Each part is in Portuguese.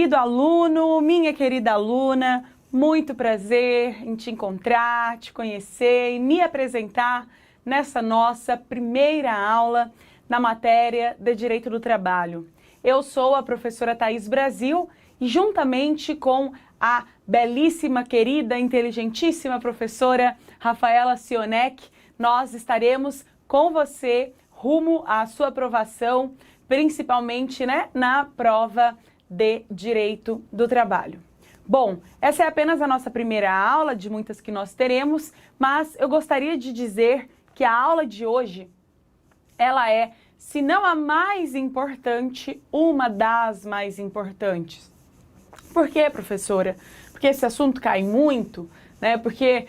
querido aluno, minha querida aluna, muito prazer em te encontrar, te conhecer e me apresentar nessa nossa primeira aula na matéria de Direito do Trabalho. Eu sou a professora Thaís Brasil e juntamente com a belíssima, querida, inteligentíssima professora Rafaela Sionek, nós estaremos com você rumo à sua aprovação, principalmente, na prova de Direito do Trabalho. Bom, essa é apenas a nossa primeira aula de muitas que nós teremos, mas eu gostaria de dizer que a aula de hoje, ela é, se não a mais importante, uma das mais importantes. Por quê, professora? Porque esse assunto cai muito, né? Porque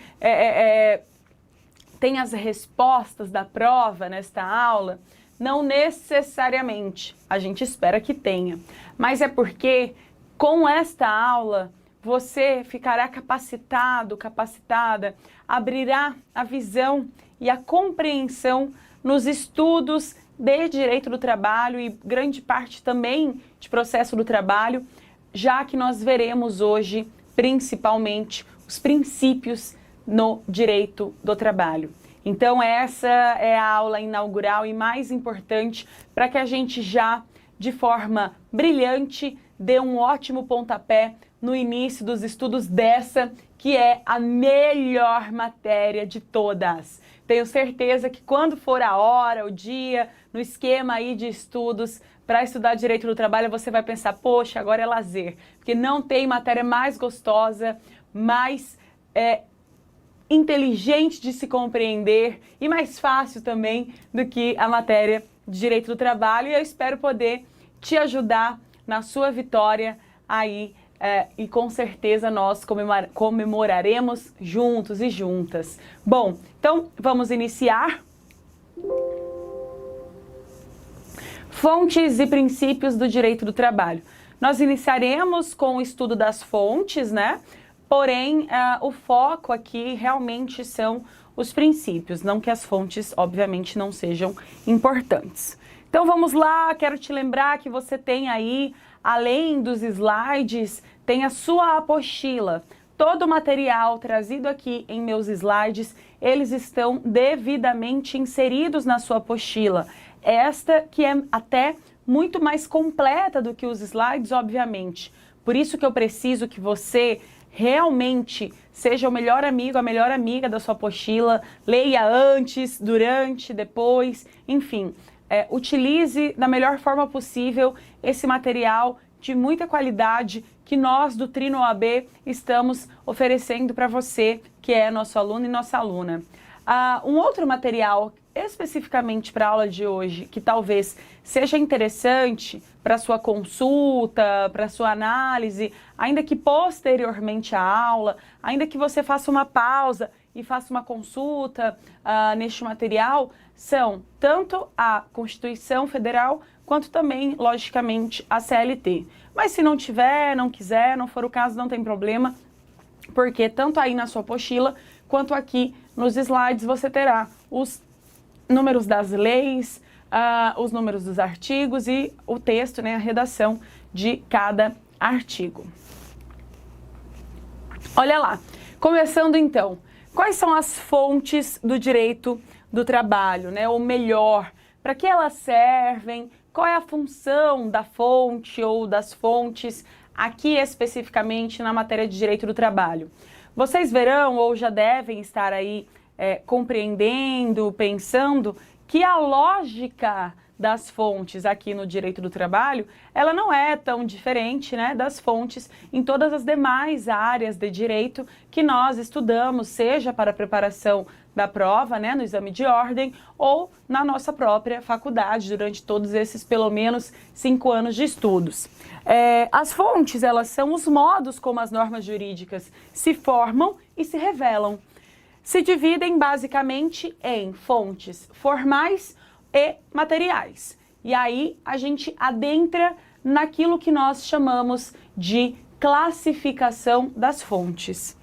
tem as respostas da prova nesta aula. Não necessariamente, a gente espera que tenha, mas é porque com esta aula você ficará capacitado, capacitada, abrirá a visão e a compreensão nos estudos de Direito do Trabalho e grande parte também de Processo do Trabalho, já que nós veremos hoje principalmente os princípios no Direito do Trabalho. Então essa é a aula inaugural e mais importante para que a gente já, de forma brilhante, dê um ótimo pontapé no início dos estudos dessa, que é a melhor matéria de todas. Tenho certeza que quando for a hora, o dia, no esquema aí de estudos para estudar Direito do Trabalho, você vai pensar, poxa, agora é lazer, porque não tem matéria mais gostosa, mais inteligente de se compreender e mais fácil também do que a matéria de Direito do Trabalho, e eu espero poder te ajudar na sua vitória aí, e com certeza nós comemoraremos juntos e juntas. Bom, então vamos iniciar. Fontes e princípios do Direito do Trabalho. Nós iniciaremos com o estudo das fontes, né? Porém, o foco aqui realmente são os princípios, não que as fontes, obviamente, não sejam importantes. Então vamos lá, quero te lembrar que você tem aí, além dos slides, tem a sua apostila. Todo o material trazido aqui em meus slides, eles estão devidamente inseridos na sua apostila. Esta que é até muito mais completa do que os slides, obviamente. Por isso que eu preciso que você realmente seja o melhor amigo, a melhor amiga da sua apostila, leia antes, durante, depois, enfim, utilize da melhor forma possível esse material de muita qualidade que nós do Trino OAB estamos oferecendo para você, que é nosso aluno e nossa aluna. Um outro material especificamente para a aula de hoje, que talvez seja interessante para sua consulta, para sua análise, ainda que posteriormente à aula, ainda que você faça uma pausa e faça uma consulta neste material, são tanto a Constituição Federal quanto também, logicamente, a CLT. Mas se não tiver, não quiser, não for o caso, não tem problema, porque tanto aí na sua apostila quanto aqui nos slides você terá os números das leis, os números dos artigos e o texto, a redação de cada artigo. Olha lá, começando então, quais são as fontes do direito do trabalho, ou melhor, para que elas servem, qual é a função da fonte ou das fontes aqui especificamente na matéria de direito do trabalho. Vocês verão ou já devem estar aí compreendendo, pensando que a lógica das fontes aqui no direito do trabalho, ela não é tão diferente, das fontes em todas as demais áreas de direito que nós estudamos, seja para a preparação da prova, no exame de ordem, ou na nossa própria faculdade, durante todos esses, pelo menos, 5 anos de estudos. As fontes, elas são os modos como as normas jurídicas se formam e se revelam. Se dividem basicamente em fontes formais e materiais. E aí a gente adentra naquilo que nós chamamos de classificação das fontes.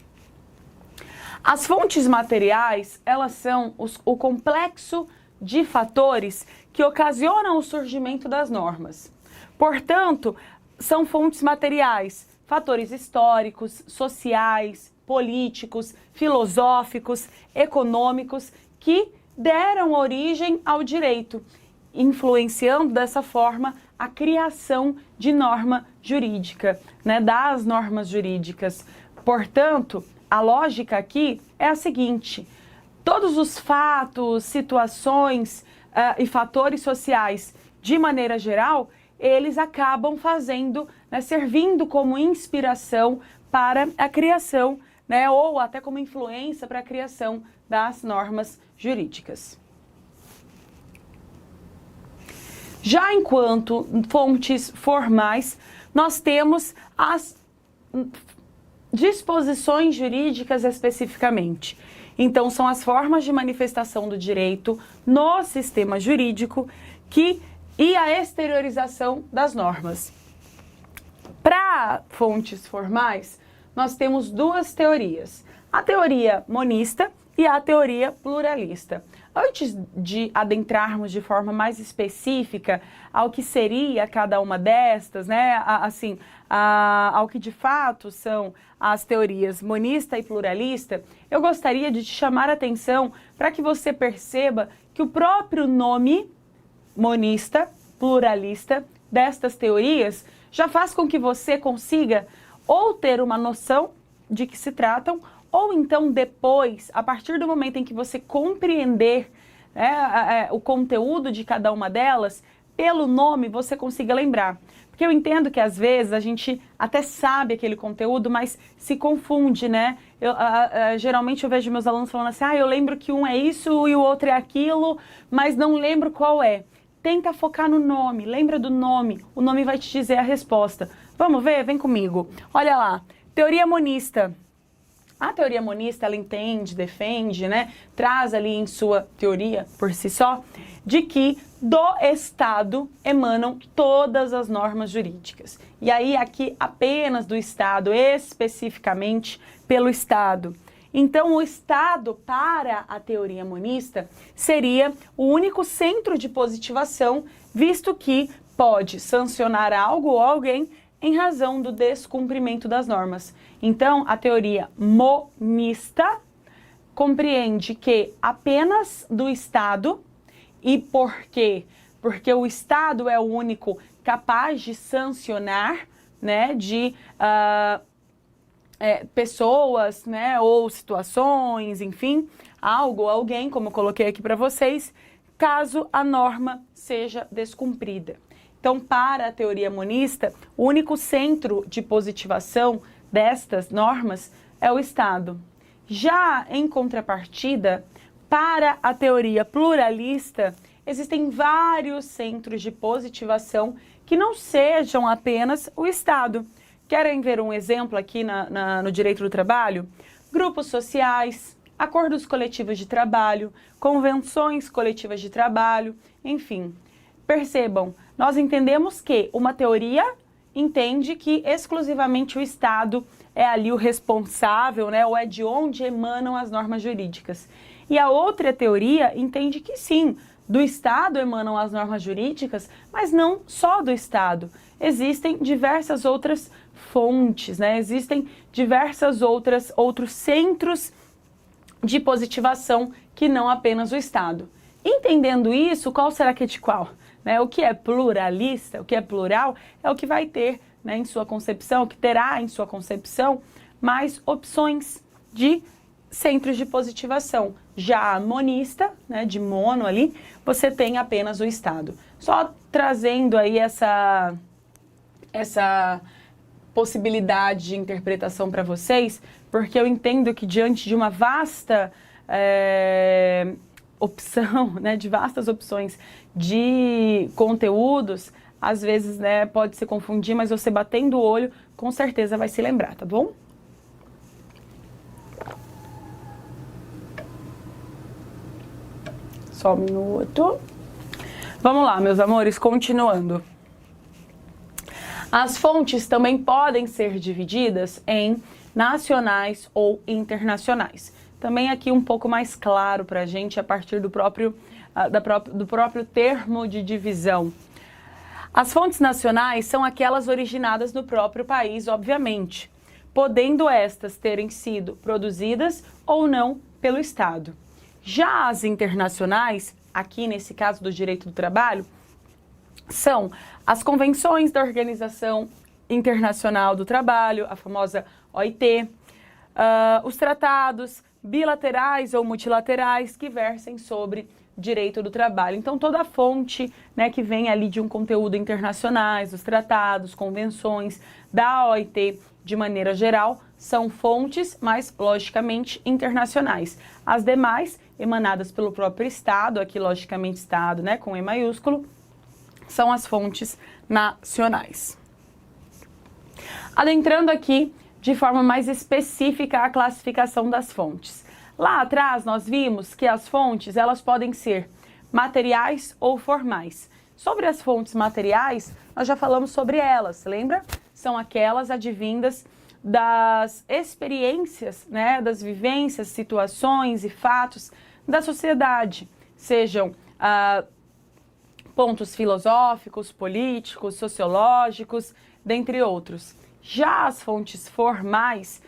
As fontes materiais, elas são o complexo de fatores que ocasionam o surgimento das normas. Portanto, são fontes materiais, fatores históricos, sociais, políticos, filosóficos, econômicos, que deram origem ao direito, influenciando dessa forma a criação de norma jurídica, né, das normas jurídicas. Portanto, a lógica aqui é a seguinte: todos os fatos, situações e fatores sociais, de maneira geral, eles acabam fazendo, né, servindo como inspiração para a criação, né, ou até como influência para a criação das normas jurídicas. Já enquanto fontes formais, nós temos as disposições jurídicas especificamente. Então, são as formas de manifestação do direito no sistema jurídico e a exteriorização das normas. Para fontes formais, nós temos duas teorias: a teoria monista e a teoria pluralista. Antes de adentrarmos de forma mais específica ao que seria cada uma destas, né, ao que de fato são as teorias monista e pluralista, eu gostaria de te chamar a atenção para que você perceba que o próprio nome monista, pluralista destas teorias já faz com que você consiga ou ter uma noção de que se tratam, ou então depois, a partir do momento em que você compreender, né, o conteúdo de cada uma delas, pelo nome você consiga lembrar. Porque eu entendo que às vezes a gente até sabe aquele conteúdo, mas se confunde, né? Geralmente eu vejo meus alunos falando assim: eu lembro que um é isso e o outro é aquilo, mas não lembro qual é. Tenta focar no nome, lembra do nome, o nome vai te dizer a resposta. Vamos ver? Vem comigo. Olha lá, teoria monista. A teoria monista, ela entende, defende, né, traz ali em sua teoria, por si só, de que do Estado emanam todas as normas jurídicas. E aí aqui apenas do Estado, especificamente pelo Estado. Então o Estado, para a teoria monista, seria o único centro de positivação, visto que pode sancionar algo ou alguém em razão do descumprimento das normas. Então, a teoria monista compreende que apenas do Estado, e por quê? Porque o Estado é o único capaz de sancionar, né, de pessoas, né, ou situações, enfim, algo ou alguém, como eu coloquei aqui para vocês, caso a norma seja descumprida. Então, para a teoria monista, o único centro de positivação destas normas é o Estado. Já em contrapartida, para a teoria pluralista, existem vários centros de positivação que não sejam apenas o Estado. Querem ver um exemplo aqui no direito do trabalho? Grupos sociais, acordos coletivos de trabalho, convenções coletivas de trabalho, enfim. Percebam, nós entendemos que uma teoria entende que exclusivamente o Estado é ali o responsável, né, ou é de onde emanam as normas jurídicas. E a outra teoria entende que sim, do Estado emanam as normas jurídicas, mas não só do Estado. Existem diversas outras fontes, né? Existem outros centros de positivação que não apenas o Estado. Entendendo isso, qual será que é de qual? Né? O que é pluralista, o que é plural, é o que vai ter, né, em sua concepção, o que terá em sua concepção mais opções de centros de positivação. Já a monista, né, de mono ali, você tem apenas o Estado. Só trazendo aí essa possibilidade de interpretação para vocês, porque eu entendo que diante de uma vasta opção, né, de vastas opções de conteúdos, às vezes, né, pode se confundir, mas você batendo o olho, com certeza vai se lembrar, tá bom? Só um minuto. Vamos lá, meus amores, continuando. As fontes também podem ser divididas em nacionais ou internacionais. Também aqui um pouco mais claro para a gente a partir do próprio termo de divisão. As fontes nacionais são aquelas originadas no próprio país, obviamente, podendo estas terem sido produzidas ou não pelo Estado. Já as internacionais, aqui nesse caso do direito do trabalho, são as convenções da Organização Internacional do Trabalho, a famosa OIT, os tratados bilaterais ou multilaterais que versem sobre direito do trabalho. Então, toda a fonte, né, que vem ali de um conteúdo internacionais, os tratados, convenções da OIT, de maneira geral, são fontes, mas, logicamente, internacionais. As demais, emanadas pelo próprio Estado, aqui, logicamente, Estado, né, com E maiúsculo, são as fontes nacionais. Adentrando aqui, de forma mais específica, a classificação das fontes. Lá atrás, nós vimos que as fontes, elas podem ser materiais ou formais. Sobre as fontes materiais, nós já falamos sobre elas, lembra? São aquelas advindas das experiências, né, das vivências, situações e fatos da sociedade, sejam pontos filosóficos, políticos, sociológicos, dentre outros. Já as fontes formais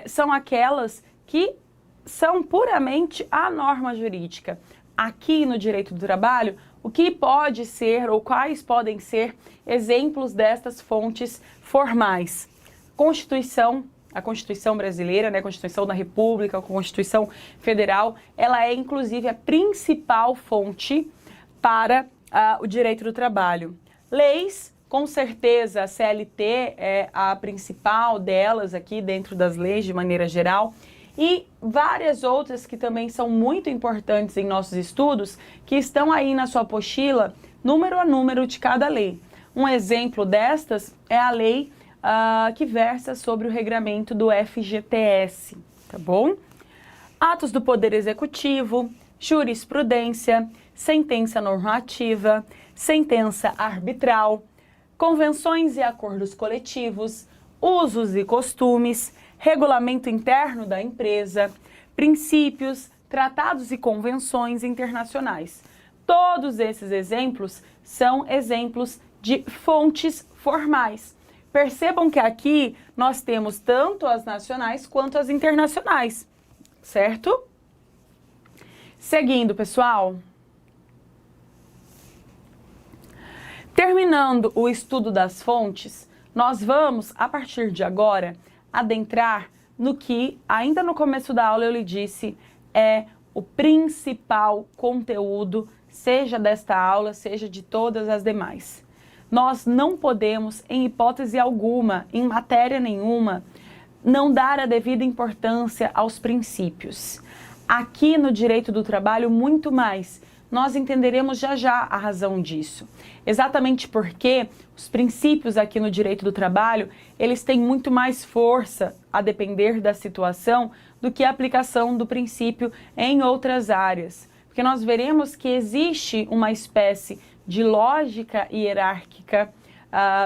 são aquelas que são puramente a norma jurídica. Aqui no direito do trabalho, o que pode ser ou quais podem ser exemplos destas fontes formais? Constituição, a Constituição brasileira, né, a Constituição da República, a Constituição Federal, ela é inclusive a principal fonte para o direito do trabalho. Leis, com certeza a CLT é a principal delas aqui dentro das leis de maneira geral, e várias outras que também são muito importantes em nossos estudos, que estão aí na sua apostila, número a número de cada lei. Um exemplo destas é a lei que versa sobre o regramento do FGTS, tá bom? Atos do Poder Executivo, jurisprudência, sentença normativa, sentença arbitral, convenções e acordos coletivos, usos e costumes, regulamento interno da empresa, princípios, tratados e convenções internacionais. Todos esses exemplos são exemplos de fontes formais. Percebam que aqui nós temos tanto as nacionais quanto as internacionais, certo? Seguindo, pessoal. Terminando o estudo das fontes, nós vamos, a partir de agora, adentrar no que, ainda no começo da aula eu lhe disse, é o principal conteúdo, seja desta aula, seja de todas as demais. Nós não podemos, em hipótese alguma, em matéria nenhuma, não dar a devida importância aos princípios. Aqui no direito do trabalho, muito mais. Nós entenderemos já já a razão disso. Exatamente porque os princípios aqui no direito do trabalho, eles têm muito mais força a depender da situação do que a aplicação do princípio em outras áreas. Porque nós veremos que existe uma espécie de lógica hierárquica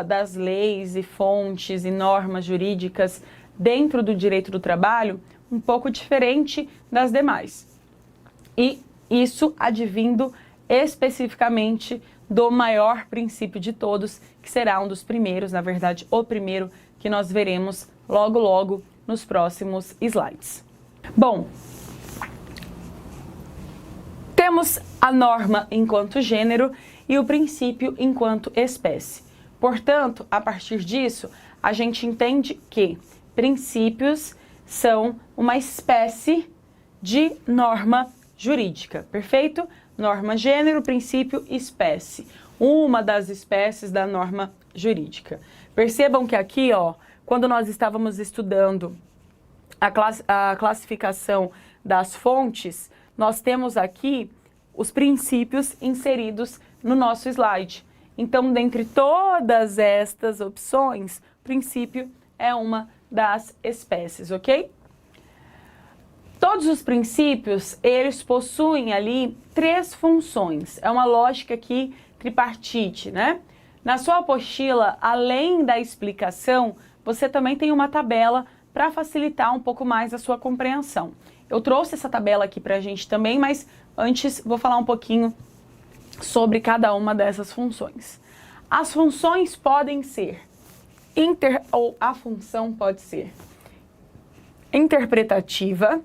das leis e fontes e normas jurídicas dentro do direito do trabalho um pouco diferente das demais. E isso advindo especificamente do maior princípio de todos, que será um dos primeiros, na verdade, o primeiro que nós veremos logo, logo nos próximos slides. Bom, temos a norma enquanto gênero e o princípio enquanto espécie. Portanto, a partir disso, a gente entende que princípios são uma espécie de norma jurídica, perfeito? Norma, gênero, princípio, espécie. Uma das espécies da norma jurídica. Percebam que aqui, ó, quando nós estávamos estudando a classificação das fontes, nós temos aqui os princípios inseridos no nosso slide. Então, dentre todas estas opções, princípio é uma das espécies, ok? Todos os princípios, eles possuem ali 3 funções. É uma lógica aqui tripartite, né? Na sua apostila, além da explicação, você também tem uma tabela para facilitar um pouco mais a sua compreensão. Eu trouxe essa tabela aqui para a gente também, mas antes vou falar um pouquinho sobre cada uma dessas funções. As funções podem ser a função pode ser interpretativa,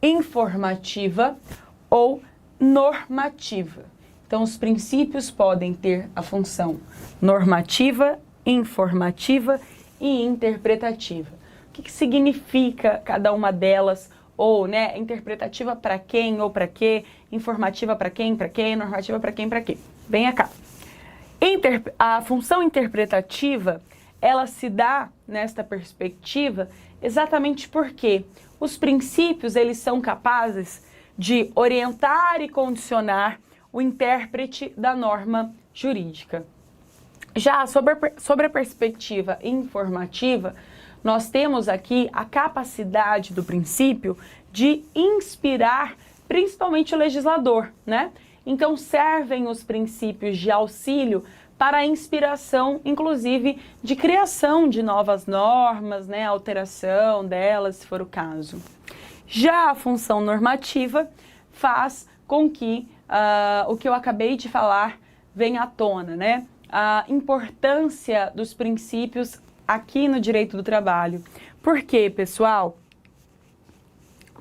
informativa ou normativa. Então, os princípios podem ter a função normativa, informativa e interpretativa. O que significa cada uma delas? Ou, né, interpretativa para quem ou para quê? Informativa para quem, normativa para quem, para quê? Venha cá. A função interpretativa, ela se dá nesta perspectiva exatamente porque os princípios, eles são capazes de orientar e condicionar o intérprete da norma jurídica. Já sobre a perspectiva informativa, nós temos aqui a capacidade do princípio de inspirar principalmente o legislador, né? Então servem os princípios de auxílio para a inspiração, inclusive, de criação de novas normas, né? Alteração delas, se for o caso. Já a função normativa faz com que o que eu acabei de falar venha à tona, né? A importância dos princípios aqui no direito do trabalho. Por quê, pessoal?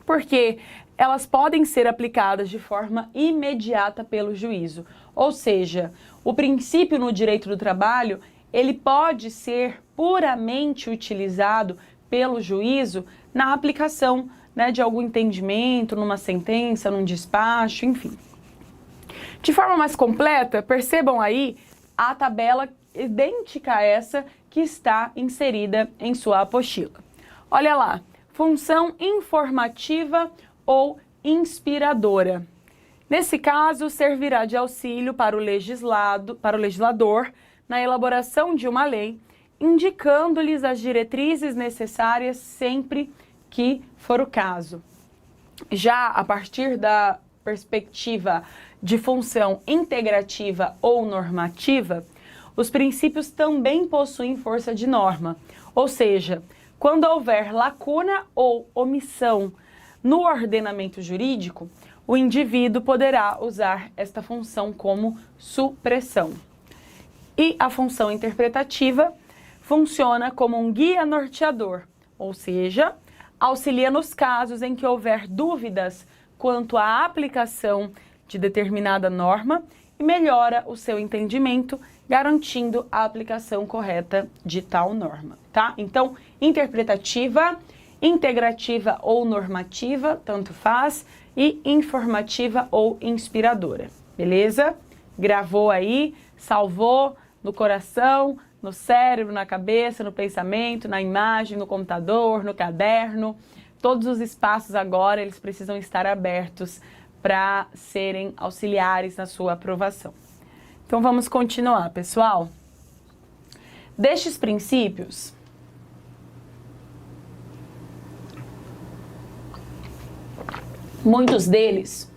Porque elas podem ser aplicadas de forma imediata pelo juízo. Ou seja, o princípio no direito do trabalho, ele pode ser puramente utilizado pelo juízo na aplicação, né, de algum entendimento, numa sentença, num despacho, enfim. De forma mais completa, percebam aí a tabela idêntica a essa que está inserida em sua apostila. Olha lá, função informativa ou inspiradora. Nesse caso, servirá de auxílio para o legislador na elaboração de uma lei, indicando-lhes as diretrizes necessárias sempre que for o caso. Já a partir da perspectiva de função integrativa ou normativa, os princípios também possuem força de norma, ou seja, quando houver lacuna ou omissão no ordenamento jurídico, o indivíduo poderá usar esta função como supressão. E a função interpretativa funciona como um guia norteador, ou seja, auxilia nos casos em que houver dúvidas quanto à aplicação de determinada norma e melhora o seu entendimento, garantindo a aplicação correta de tal norma, tá? Então, interpretativa, integrativa ou normativa, tanto faz, e informativa ou inspiradora, beleza? Gravou aí, salvou no coração, no cérebro, na cabeça, no pensamento, na imagem, no computador, no caderno. Todos os espaços agora, eles precisam estar abertos para serem auxiliares na sua aprovação. Então vamos continuar, pessoal. Destes princípios, muitos deles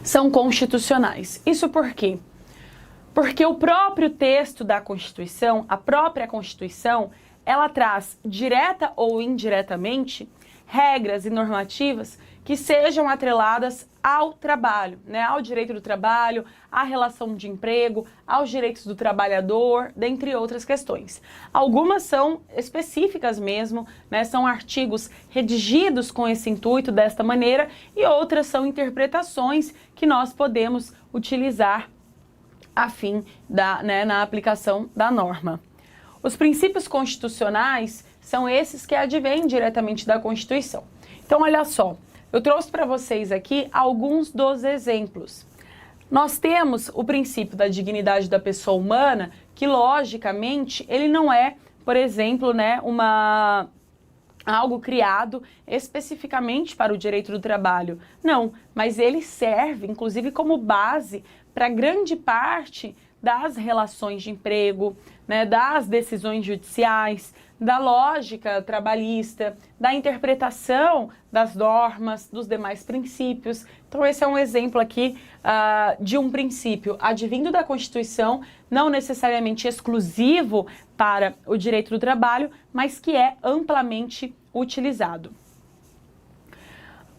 são constitucionais. Isso por quê? Porque o próprio texto da Constituição, a própria Constituição, ela traz, direta ou indiretamente, regras e normativas que sejam atreladas ao trabalho, né? Ao direito do trabalho, à relação de emprego, aos direitos do trabalhador, dentre outras questões. Algumas são específicas mesmo, né? São artigos redigidos com esse intuito desta maneira e outras são interpretações que nós podemos utilizar a fim na aplicação da norma. Os princípios constitucionais são esses que advêm diretamente da Constituição. Então, olha só, eu trouxe para vocês aqui alguns dos exemplos. Nós temos o princípio da dignidade da pessoa humana, que logicamente ele não é, por exemplo, né, algo criado especificamente para o direito do trabalho. Não, mas ele serve, inclusive, como base para grande parte das relações de emprego, né, das decisões judiciais, da lógica trabalhista, da interpretação das normas, dos demais princípios. Então esse é um exemplo aqui de um princípio advindo da Constituição, não necessariamente exclusivo para o direito do trabalho, mas que é amplamente utilizado.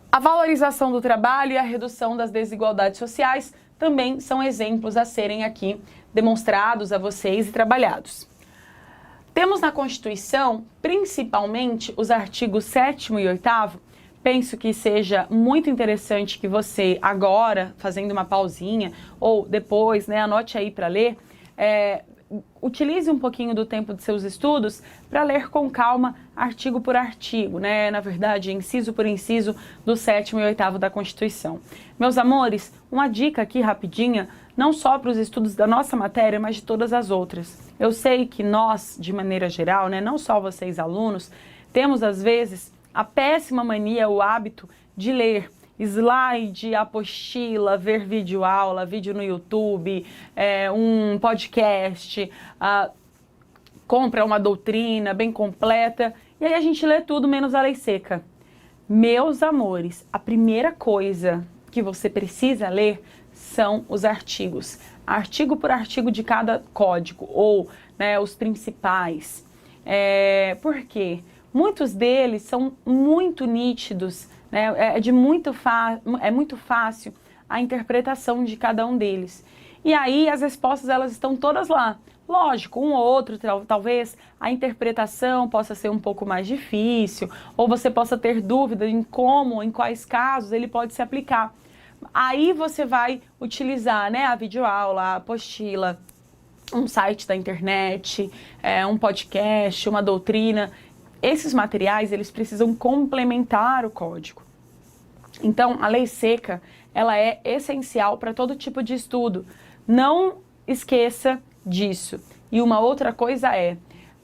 A valorização do trabalho e a redução das desigualdades sociais também são exemplos a serem aqui demonstrados a vocês e trabalhados. Temos na Constituição, principalmente, os artigos 7º e 8º. Penso que seja muito interessante que você agora, fazendo uma pausinha, ou depois, né, anote aí para ler, utilize um pouquinho do tempo de seus estudos para ler com calma, artigo por artigo, né? Na verdade, inciso por inciso do 7º e 8º da Constituição. Meus amores, uma dica aqui rapidinha, não só para os estudos da nossa matéria, mas de todas as outras. Eu sei que nós, de maneira geral, né, não só vocês alunos, temos às vezes a péssima mania, o hábito de ler slide, apostila, ver videoaula, vídeo no YouTube, um podcast, compra uma doutrina bem completa, e aí a gente lê tudo menos a lei seca. Meus amores, a primeira coisa que você precisa ler são os artigos. Artigo por artigo de cada código, ou né, os principais. Por quê? Muitos deles são muito nítidos, né? É muito fácil a interpretação de cada um deles. E aí as respostas elas estão todas lá. Lógico, um ou outro, talvez a interpretação possa ser um pouco mais difícil, ou você possa ter dúvida em como, em quais casos ele pode se aplicar. Aí você vai utilizar, né, a videoaula, a apostila, um site da internet, um podcast, uma doutrina. Esses materiais, eles precisam complementar o código. Então, a lei seca, ela é essencial para todo tipo de estudo. Não esqueça disso. E uma outra coisa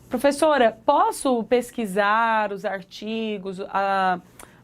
professora, posso pesquisar os artigos,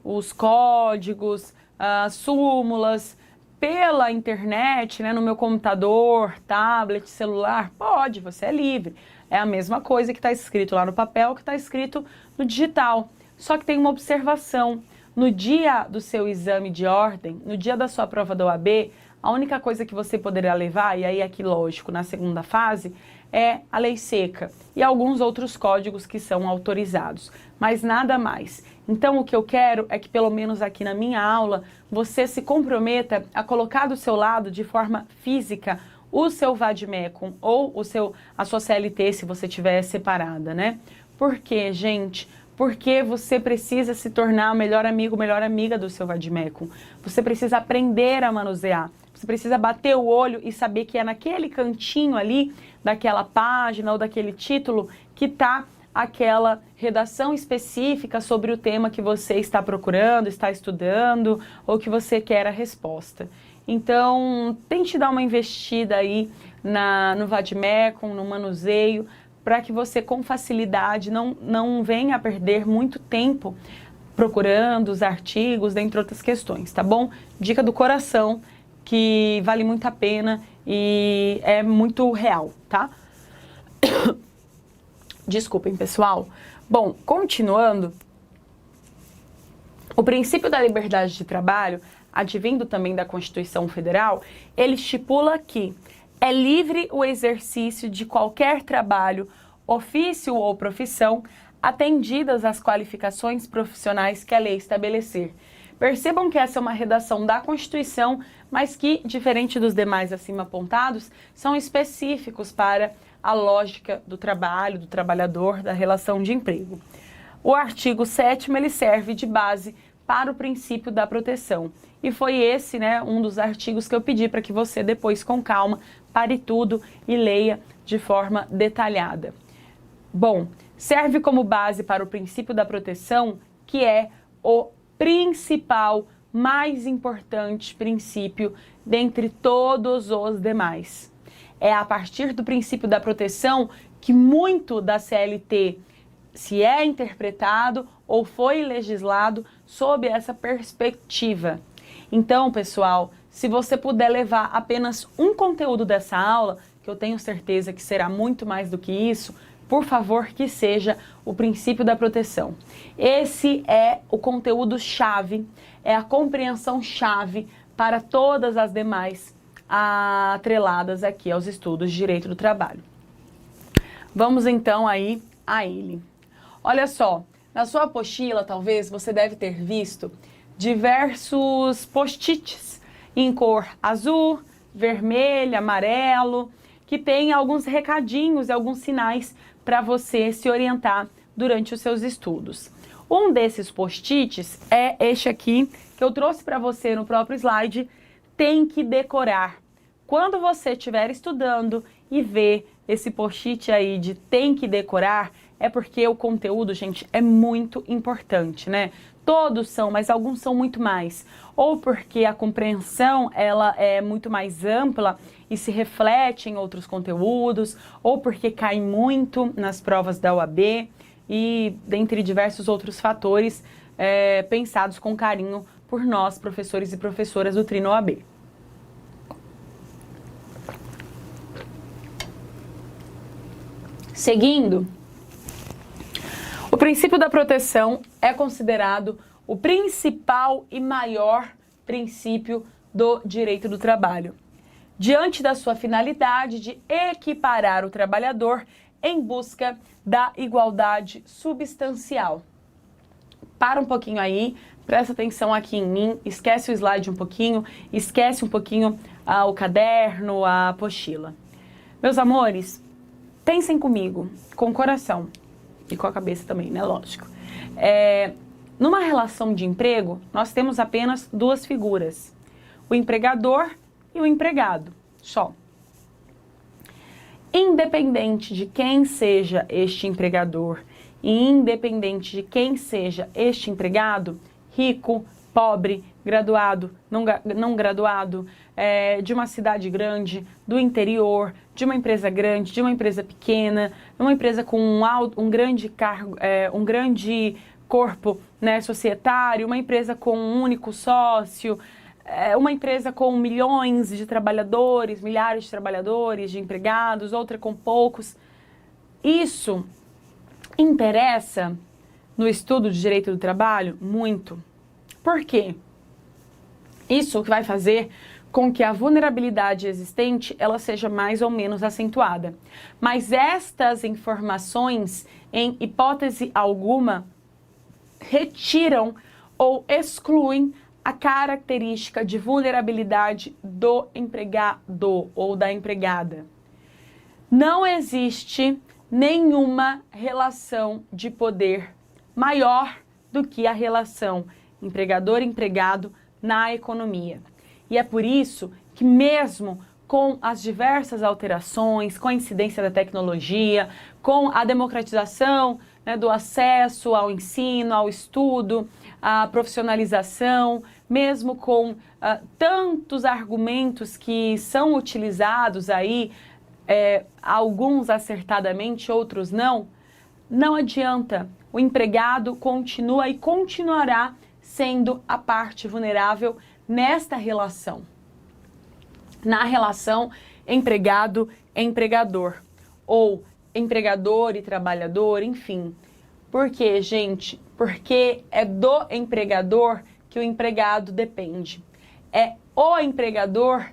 os códigos, as súmulas pela internet, né, no meu computador, tablet, celular? Pode, você é livre. É a mesma coisa que está escrito lá no papel que está escrito no digital. Só que tem uma observação. No dia do seu exame de ordem, no dia da sua prova da OAB, a única coisa que você poderá levar, e aí aqui lógico, na segunda fase, é a lei seca e alguns outros códigos que são autorizados, mas nada mais. Então o que eu quero é que pelo menos aqui na minha aula, você se comprometa a colocar do seu lado de forma física o seu Vadmecum ou a sua CLT, se você tiver separada, né? Por quê, gente? Porque você precisa se tornar o melhor amigo, melhor amiga do seu Vadmecum. Você precisa aprender a manusear. Você precisa bater o olho e saber que é naquele cantinho ali, daquela página ou daquele título, que está aquela redação específica sobre o tema que você está procurando, está estudando ou que você quer a resposta. Então, tente dar uma investida aí no Vadmecum, no manuseio, para que você com facilidade não venha a perder muito tempo procurando os artigos, dentre outras questões, tá bom? Dica do coração, que vale muito a pena e é muito real, tá? Desculpem, pessoal. Bom, continuando, o princípio da liberdade de trabalho, advindo também da Constituição Federal, ele estipula que é livre o exercício de qualquer trabalho, ofício ou profissão, atendidas as qualificações profissionais que a lei estabelecer. Percebam que essa é uma redação da Constituição, mas que, diferente dos demais acima apontados, são específicos para a lógica do trabalho, do trabalhador, da relação de emprego. O artigo 7º, ele serve de base para o princípio da proteção. E foi esse, né, um dos artigos que eu pedi para que você depois, com calma, pare tudo e leia de forma detalhada. Bom, serve como base para o princípio da proteção, que é o principal, mais importante princípio dentre todos os demais. É a partir do princípio da proteção que muito da CLT se é interpretado ou foi legislado sob essa perspectiva. Então, pessoal, se você puder levar apenas um conteúdo dessa aula, que eu tenho certeza que será muito mais do que isso, por favor, que seja o princípio da proteção. Esse é o conteúdo-chave, é a compreensão-chave para todas as demais atreladas aqui aos estudos de direito do trabalho. Vamos então aí a ele. Olha só, na sua apostila, talvez, você deve ter visto diversos post-its em cor azul, vermelho, amarelo, que tem alguns recadinhos e alguns sinais para você se orientar durante os seus estudos. Um desses post-its é este aqui, que eu trouxe para você no próprio slide, tem que decorar. Quando você estiver estudando e ver esse post-it aí de tem que decorar, é porque o conteúdo, gente, é muito importante, né? Todos são, mas alguns são muito mais. Ou porque a compreensão, ela é muito mais ampla e se reflete em outros conteúdos, ou porque cai muito nas provas da UAB e dentre diversos outros fatores pensados com carinho por nós, professores e professoras do Trino OAB. Seguindo, o princípio da proteção é considerado o principal e maior princípio do direito do trabalho, diante da sua finalidade de equiparar o trabalhador em busca da igualdade substancial. Para um pouquinho aí, presta atenção aqui em mim, esquece o slide um pouquinho, esquece um pouquinho o caderno, a apostila. Meus amores, pensem comigo, com o coração e com a cabeça também, né? Lógico. Numa relação de emprego, nós temos apenas duas figuras, o empregador e o empregado, só. Independente de quem seja este empregador e independente de quem seja este empregado, rico, pobre, graduado, não graduado, de uma cidade grande, do interior, de uma empresa grande, de uma empresa pequena, uma empresa com um grande cargo, um grande corpo, né, societário, uma empresa com um único sócio, uma empresa com milhões de trabalhadores, milhares de trabalhadores, de empregados, outra com poucos. Isso interessa no estudo de direito do trabalho? Muito. Por quê? Isso que vai fazer com que a vulnerabilidade existente ela seja mais ou menos acentuada. Mas estas informações, em hipótese alguma, retiram ou excluem a característica de vulnerabilidade do empregado ou da empregada. Não existe nenhuma relação de poder maior do que a relação empregador-empregado na economia. E é por isso que mesmo com as diversas alterações, com a incidência da tecnologia, com a democratização, né, do acesso ao ensino, ao estudo, à profissionalização, mesmo com tantos argumentos que são utilizados aí, alguns acertadamente, outros não, não adianta. O empregado continua e continuará sendo a parte vulnerável nesta relação. Na relação empregado-empregador, ou empregador e trabalhador, enfim. Por quê, gente? Porque é do empregador que o empregado depende. É o empregador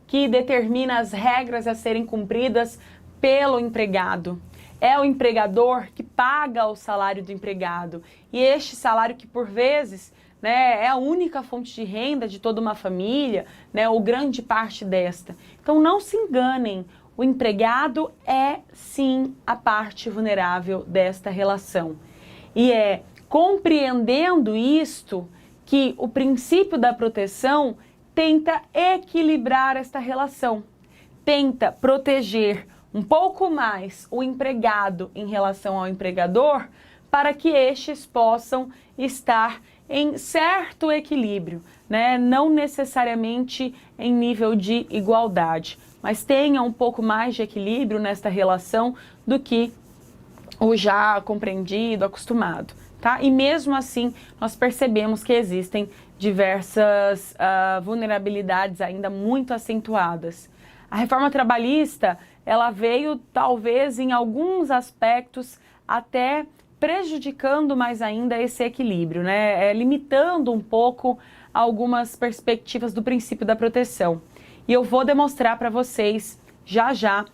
que determina as regras a serem cumpridas pelo empregado. É o empregador que paga o salário do empregado. E este salário que, por vezes, né, é a única fonte de renda de toda uma família, né, ou grande parte desta. Então, não se enganem. O empregado é, sim, a parte vulnerável desta relação. E é compreendendo isto que o princípio da proteção tenta equilibrar esta relação. Tenta proteger um pouco mais o empregado em relação ao empregador para que estes possam estar em certo equilíbrio, né? Não necessariamente em nível de igualdade, mas tenha um pouco mais de equilíbrio nesta relação do que o já compreendido, acostumado, tá? E mesmo assim, nós percebemos que existem diversas vulnerabilidades ainda muito acentuadas. A reforma trabalhista, ela veio talvez em alguns aspectos até prejudicando mais ainda esse equilíbrio, né? Limitando um pouco algumas perspectivas do princípio da proteção. E eu vou demonstrar para vocês, já já,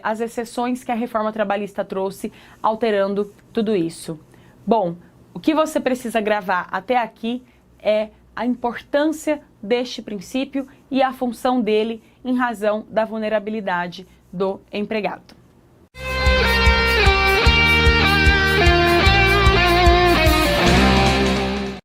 as exceções que a reforma trabalhista trouxe, alterando tudo isso. Bom, o que você precisa gravar até aqui é a importância deste princípio e a função dele em razão da vulnerabilidade do empregado.